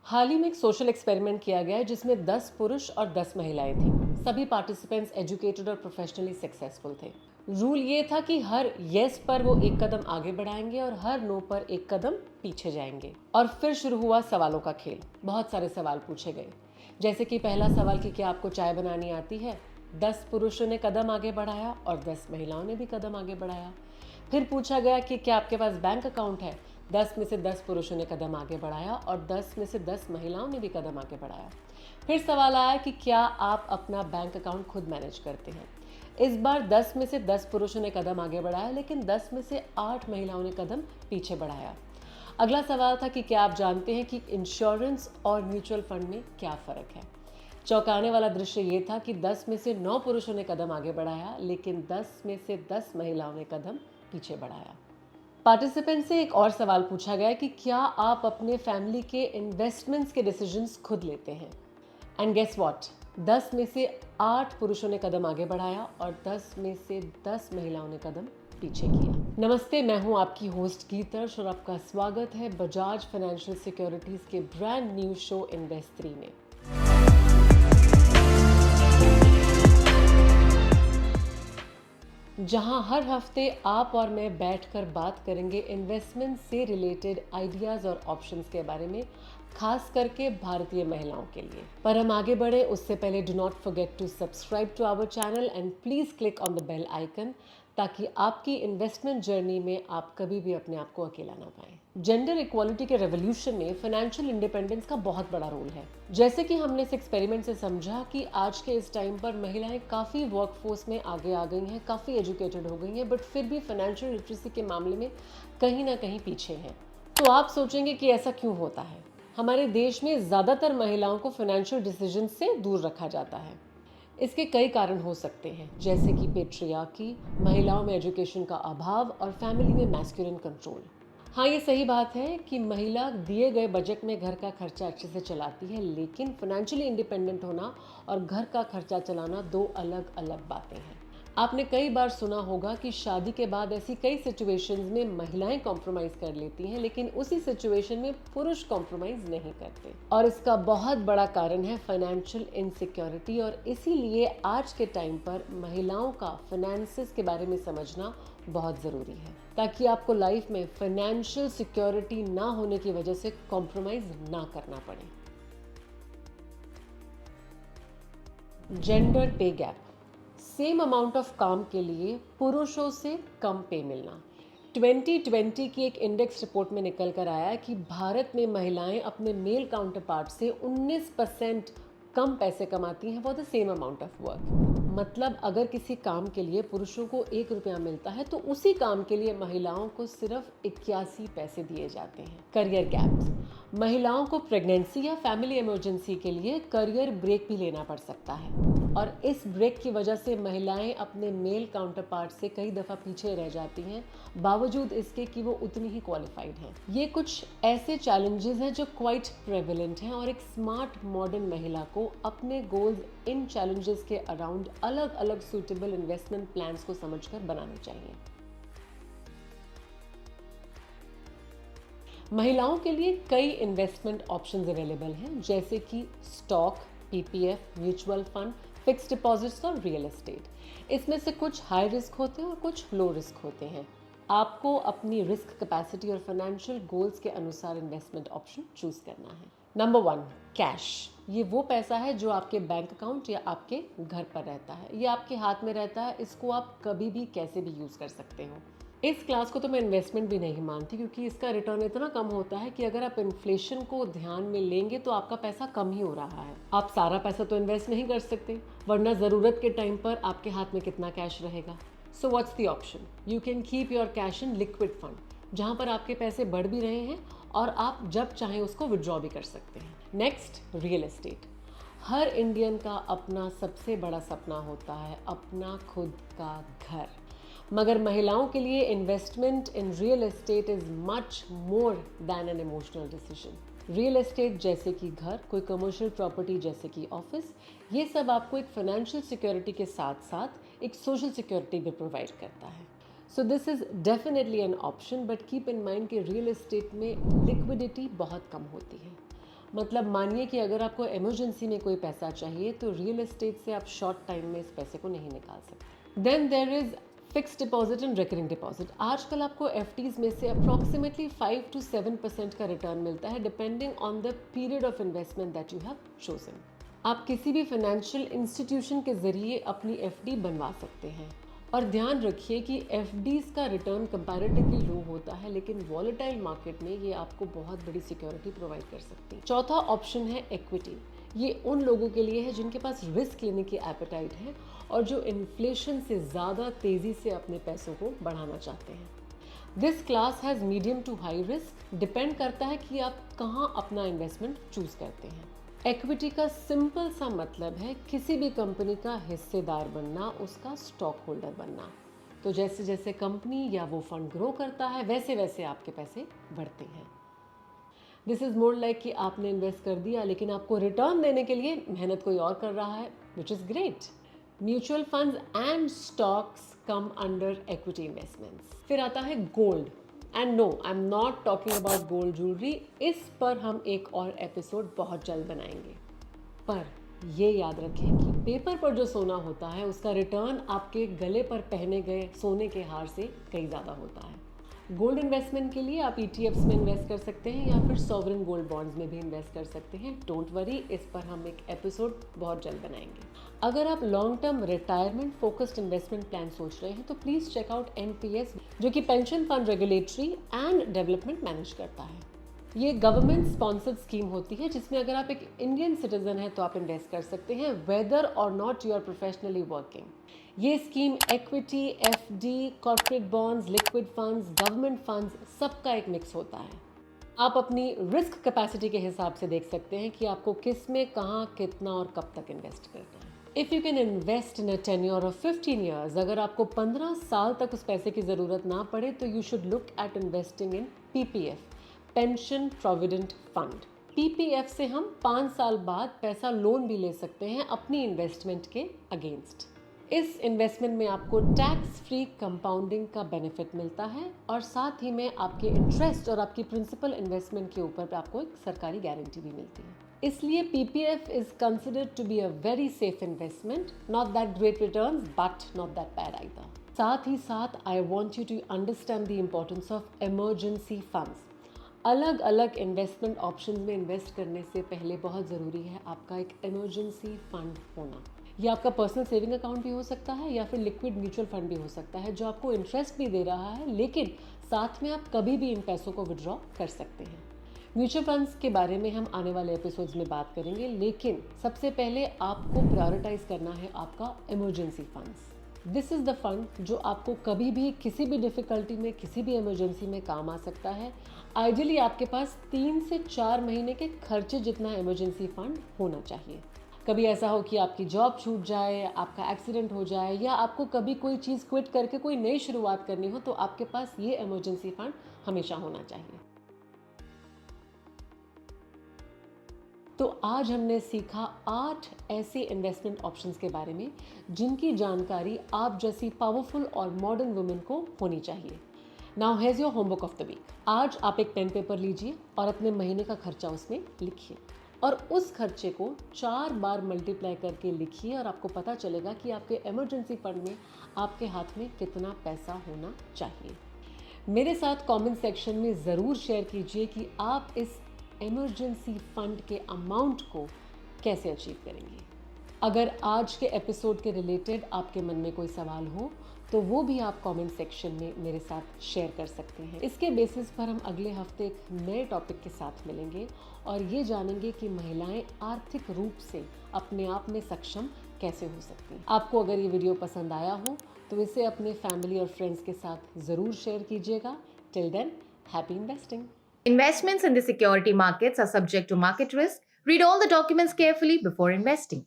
हाल ही में एक social experiment किया गया है जिसमें 10 पुरुष और 10 महिलाएं थीं। सभी पार्टिसिपेंट्स एजुकेटेड और प्रोफेशनली सक्सेसफुल थे। रूल ये था कि हर यस पर वो एक कदम आगे बढ़ाएंगे और हर नो पर एक कदम पीछे जाएंगे। और फिर शुरू हुआ सवालों का खेल। बहुत सारे सवाल पूछे गए, जैसे कि पहला सवाल कि क्या आपको चाय बनानी आती है। 10 पुरुषों ने कदम आगे बढ़ाया और 10 महिलाओं ने भी कदम आगे बढ़ाया। फिर पूछा गया कि क्या आपके पास बैंक अकाउंट है। 10 में से 10 पुरुषों ने कदम आगे बढ़ाया और 10 में से 10 महिलाओं ने भी कदम आगे बढ़ाया। फिर सवाल आया कि क्या आप अपना बैंक अकाउंट खुद मैनेज करते हैं। इस बार 10 में से 10 पुरुषों ने कदम आगे बढ़ाया, लेकिन 10 में से 8 महिलाओं ने कदम पीछे बढ़ाया। अगला सवाल था कि क्या आप जानते हैं कि इंश्योरेंस और म्यूचुअल फंड में क्या फ़र्क है। चौंकाने वाला दृश्य ये था कि 10 में से 9 पुरुषों ने कदम आगे बढ़ाया, लेकिन 10 में से 10 महिलाओं ने कदम पीछे बढ़ाया। पार्टिसिपेंट से एक और सवाल पूछा गया कि क्या आप अपने फैमिली के इन्वेस्टमेंट्स के डिसीजंस खुद लेते हैं। एंड गेस व्हाट, 10 में से 8 पुरुषों ने कदम आगे बढ़ाया और 10 में से 10 महिलाओं ने कदम पीछे किया। नमस्ते, मैं हूं आपकी होस्ट गीतर्श और आपका स्वागत है बजाज फाइनेंशियल सिक्योरिटीज के ब्रांड न्यू शो इन्वेस्ट 3 में। जहां हर हफ्ते आप और मैं बैठकर बात करेंगे इन्वेस्टमेंट से रिलेटेड आइडियाज़ और ऑप्शंस के बारे में, खास करके भारतीय महिलाओं के लिए। पर हम आगे बढ़े उससे पहले do not forget to subscribe to our channel and please click on the bell icon, ताकि आपकी इन्वेस्टमेंट जर्नी में आप कभी भी अपने आप को अकेला ना पाएं। जेंडर इक्वालिटी के रेवोल्यूशन में फाइनेंशियल इंडिपेंडेंस का बहुत बड़ा रोल है। जैसे कि हमने इस एक्सपेरिमेंट से समझा कि आज के इस टाइम पर महिलाएं काफ़ी वर्कफोर्स में आगे आ गई हैं, काफ़ी एजुकेटेड हो गई हैं, बट फिर भी फाइनेंशियल लिटरेसी के मामले में कहीं ना कहीं पीछे हैं। तो आप सोचेंगे कि ऐसा क्यों होता है। हमारे देश में ज़्यादातर महिलाओं को फाइनेंशियल डिसीजन से दूर रखा जाता है। इसके कई कारण हो सकते हैं, जैसे कि पेट्रियार्की, महिलाओं में एजुकेशन का अभाव और फैमिली में मैस्कुलिन कंट्रोल। हाँ, ये सही बात है कि महिला दिए गए बजट में घर का खर्चा अच्छे से चलाती है, लेकिन फाइनेंशियली इंडिपेंडेंट होना और घर का खर्चा चलाना दो अलग अलग बातें हैं। आपने कई बार सुना होगा कि शादी के बाद ऐसी कई सिचुएशंस में महिलाएं कॉम्प्रोमाइज कर लेती हैं, लेकिन उसी सिचुएशन में पुरुष कॉम्प्रोमाइज नहीं करते। और इसका बहुत बड़ा कारण है फाइनेंशियल इनसिक्योरिटी, और इसीलिए आज के टाइम पर महिलाओं का फाइनेंसेस के बारे में समझना बहुत ज़रूरी है, ताकि आपको लाइफ में फाइनेंशियल सिक्योरिटी ना होने की वजह से कॉम्प्रोमाइज ना करना पड़े। जेंडर पे गैप, सेम अमाउंट ऑफ काम के लिए पुरुषों से कम पे मिलना। 2020 की एक इंडेक्स रिपोर्ट में निकल कर आया कि भारत में महिलाएं अपने मेल काउंटर पार्ट से 19% कम पैसे कमाती हैं for the same amount of work. मतलब अगर किसी काम के लिए पुरुषों को 1 रुपया मिलता है तो उसी काम के लिए महिलाओं को सिर्फ 81 पैसे दिए जाते हैं। करियर गैप्स, महिलाओं को प्रेगनेंसी या फैमिली इमरजेंसी के लिए करियर ब्रेक भी लेना पड़ सकता है, और इस ब्रेक की वजह से महिलाएं अपने मेल काउंटर पार्ट से कई दफ़ा पीछे रह जाती हैं, बावजूद इसके कि वो उतनी ही क्वालिफाइड हैं। ये कुछ ऐसे चैलेंजेस हैं जो क्वाइट प्रेवलेंट हैं, और एक स्मार्ट मॉडर्न महिला को अपने गोल्स इन चैलेंजेस के अराउंड अलग अलग सूटेबल इन्वेस्टमेंट प्लान्स को समझकर बनाने चाहिए। महिलाओं के लिए कई इन्वेस्टमेंट ऑप्शंस अवेलेबल हैं, जैसे कि stock, PPF, mutual fund, fixed deposits और रियल एस्टेट। इसमें से कुछ हाई रिस्क होते हैं और कुछ लो रिस्क होते हैं। आपको अपनी रिस्क कैपेसिटी और फाइनेंशियल गोल्स के अनुसार इन्वेस्टमेंट ऑप्शन चूज करना है। Number 1, cash. ये वो पैसा है जो आपके बैंक अकाउंट या आपके घर पर रहता है। ये आपके हाथ में रहता है, इसको आप कभी भी कैसे भी यूज़ कर सकते हो। इस क्लास को तो मैं इन्वेस्टमेंट भी नहीं मानती, क्योंकि इसका रिटर्न इतना कम होता है कि अगर आप इन्फ्लेशन को ध्यान में लेंगे तो आपका पैसा कम ही हो रहा है। आप सारा पैसा तो इन्वेस्ट नहीं कर सकते, वरना ज़रूरत के टाइम पर आपके हाथ में कितना कैश रहेगा। So what's the option? You can keep your cash in liquid fund, जहाँ पर आपके पैसे बढ़ भी रहे हैं और आप जब चाहें उसको विड्रॉ भी कर सकते हैं। Next, real estate. हर इंडियन का अपना सबसे बड़ा सपना होता है अपना खुद का घर, मगर महिलाओं के लिए investment in real estate is much more than an emotional decision. Real estate जैसे कि घर, कोई कमर्शियल प्रॉपर्टी जैसे कि ऑफिस, ये सब आपको एक फाइनेंशियल सिक्योरिटी के साथ साथ एक सोशल सिक्योरिटी भी प्रोवाइड करता है। So this is definitely an option, but keep in mind कि रियल एस्टेट में लिक्विडिटी बहुत कम होती है। मतलब मानिए कि अगर आपको इमरजेंसी में कोई पैसा चाहिए तो रियल एस्टेट से आप शॉर्ट टाइम में इस पैसे को नहीं निकाल सकते। Then there is fixed deposit and recurring deposit. आजकल आपको एफडीज में से अप्रॉक्सीमेटली 5 to 7% का रिटर्न मिलता है depending on the period of investment that you have chosen. आप किसी भी फाइनेंशियल इंस्टीट्यूशन के जरिए अपनी एफडी बनवा सकते हैं और ध्यान रखिए कि एफडीज का रिटर्न कंपैरेटिवली लो होता है, लेकिन वॉलेटाइल मार्केट में ये आपको बहुत बड़ी सिक्योरिटी प्रोवाइड कर सकती है। चौथा ऑप्शन है इक्विटी। ये उन लोगों के लिए है जिनके पास रिस्क लेने की एपेटाइट है और जो इन्फ्लेशन से ज़्यादा तेज़ी से अपने पैसों को बढ़ाना चाहते हैं। This class has medium to high risk, depend करता है कि आप कहाँ अपना इन्वेस्टमेंट चूज करते हैं। इक्विटी का सिंपल सा मतलब है किसी भी कंपनी का हिस्सेदार बनना, उसका स्टॉक होल्डर बनना। तो जैसे जैसे कंपनी या वो फंड ग्रो करता है वैसे वैसे आपके पैसे बढ़ते हैं। दिस इज़ मोर लाइक कि आपने इन्वेस्ट कर दिया लेकिन आपको रिटर्न देने के लिए मेहनत कोई और कर रहा है, which is great. Mutual funds and stocks come under equity investments. फिर आता है gold. And no, I am not talking about gold jewellery. इस पर हम एक और एपिसोड बहुत जल्द बनाएंगे। पर ये याद रखें कि पेपर पर जो सोना होता है उसका रिटर्न आपके गले पर पहने गए सोने के हार से कहीं ज़्यादा होता है। गोल्ड इन्वेस्टमेंट के लिए आप ETFs में इन्वेस्ट कर सकते हैं या फिर सॉवरेन गोल्ड बॉन्ड्स में भी इन्वेस्ट कर सकते हैं। डोंट वरी, इस पर हम एक एपिसोड बहुत जल्द बनाएंगे। अगर आप long term retirement focused investment plan सोच रहे हैं तो प्लीज़ चेक आउट NPS, जो कि pension fund regulatory and development manage करता है। ये गवर्नमेंट स्पॉन्सर्ड स्कीम होती है जिसमें अगर आप एक इंडियन सिटीजन हैं तो आप इन्वेस्ट कर सकते हैं, वेदर और not you are professionally working. ये scheme equity, FD, corporate bonds, liquid funds, government funds, सबका एक मिक्स होता है। आप अपनी रिस्क कैपेसिटी के हिसाब से देख सकते हैं कि आपको किस में, कहाँ, कितना और कब तक इन्वेस्ट करना है। If you can invest in a tenure of 15 years, अगर आपको 15 साल तक उस पैसे की ज़रूरत ना पड़े तो you should look at investing in PPF, pension provident fund. PPF से हम 5 साल बाद पैसा लोन भी ले सकते हैं अपनी इन्वेस्टमेंट के अगेंस्ट। इस इन्वेस्टमेंट में आपको टैक्स फ्री कंपाउंडिंग का बेनिफिट मिलता है और साथ ही में आपके इंटरेस्ट और आपकी प्रिंसिपल इन्वेस्टमेंट के ऊपर आपको एक सरकारी गारंटी भी मिलती है। इसलिए PPF is considered to be a very safe investment, not that great returns but not that bad either. साथ ही साथ I want you to understand the importance of emergency funds. अलग अलग इन्वेस्टमेंट ऑप्शंस में इन्वेस्ट करने से पहले बहुत ज़रूरी है आपका एक इमरजेंसी फंड होना। ये आपका पर्सनल सेविंग अकाउंट भी हो सकता है या फिर लिक्विड म्यूचुअल फंड भी हो सकता है जो आपको इंटरेस्ट भी दे रहा है, लेकिन साथ में आप कभी भी इन पैसों को विड्रॉ कर सकते हैं। म्यूचुअल फंड्स के बारे में हम आने वाले एपिसोड्स में बात करेंगे, लेकिन सबसे पहले आपको प्रायोरिटाइज करना है आपका emergency funds. This is the fund जो आपको कभी भी किसी भी डिफ़िकल्टी में, किसी भी इमरजेंसी में काम आ सकता है। आइडियली आपके पास 3 से 4 महीने के खर्चे जितना इमरजेंसी फंड होना चाहिए। कभी ऐसा हो कि आपकी जॉब छूट जाए, आपका एक्सीडेंट हो जाए या आपको कभी कोई चीज़ क्विट करके कोई नई शुरुआत करनी हो तो आपके पास ये इमरजेंसी फंड हमेशा होना चाहिए। तो आज हमने सीखा 8 ऐसे इन्वेस्टमेंट ऑप्शंस के बारे में जिनकी जानकारी आप जैसी पावरफुल और मॉडर्न वुमेन को होनी चाहिए। Now has your homework of the week. आज आप एक पेन पेपर लीजिए और अपने महीने का खर्चा उसमें लिखिए और उस खर्चे को 4 बार मल्टीप्लाई करके लिखिए और आपको पता चलेगा कि आपके इमरजेंसी फंड में आपके हाथ में कितना पैसा होना चाहिए। मेरे साथ कमेंट सेक्शन में ज़रूर शेयर कीजिए कि आप इस इमरजेंसी फंड के अमाउंट को कैसे अचीव करेंगे। अगर आज के एपिसोड के रिलेटेड आपके मन में कोई सवाल हो तो वो भी आप कमेंट सेक्शन में मेरे साथ शेयर कर सकते हैं। इसके बेसिस पर हम अगले हफ्ते एक नए टॉपिक के साथ मिलेंगे और ये जानेंगे कि महिलाएं आर्थिक रूप से अपने आप में सक्षम कैसे हो सकती हैं। आपको अगर ये वीडियो पसंद आया हो तो इसे अपने फैमिली और फ्रेंड्स के साथ ज़रूर शेयर कीजिएगा। Till then, happy investing. Investments in the security markets are subject to market risk. Read all the documents carefully before investing.